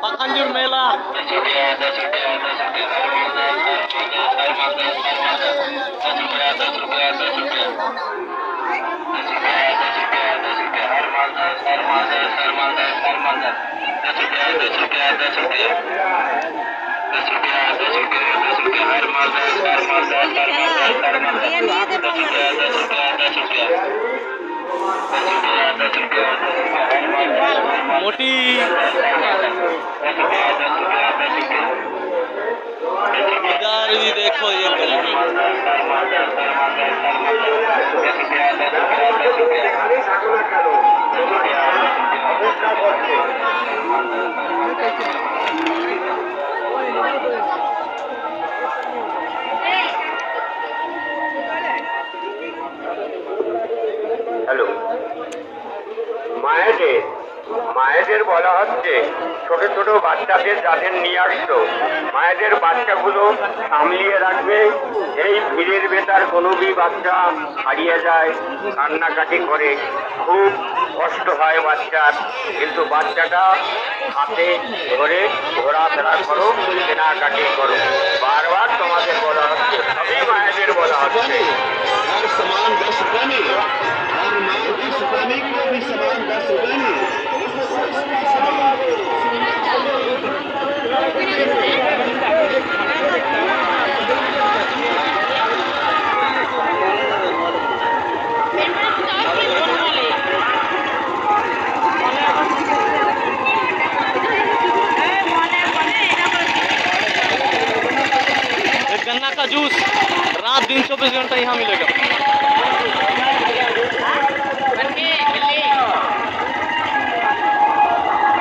पाखंजूर मेला मोटी इधर भी देखो ये হ্যালো, মায়েদের বলা হচ্ছে ছোট ছোট বাচ্চাদের যাদের নিয়ে আসতো মায়েদের বাচ্চাগুলো সামলিয়ে রাখবে। এই ভিড়ের ভেতর কোনো বাচ্চা হারিয়ে যায়, কান্নাকাটি করে, খুব কষ্ট হয় বাচ্চার, কিন্তু বাচ্চাটা হাতে ধরে ঘোরাফেরা করো, কেনাকাটি করো। বারবার তোমাদের বলা হচ্ছে, সবই মায়েদের বলা হচ্ছে। गन्ना का जूस रात दिन 24 घंटा यहाँ मिलेगा।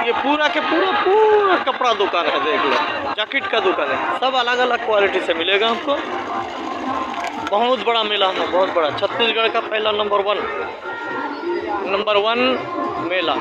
ये पूरा के पूरा कपड़ा दुकान है, देख लो, जैकेट का दुकान है, सब अलग अलग क्वालिटी से मिलेगा आपको। बहुत बड़ा मेला है, बहुत बड़ा, छत्तीसगढ़ का पहला नंबर वन मेला।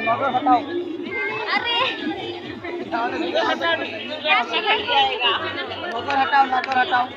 अरे हटाओ,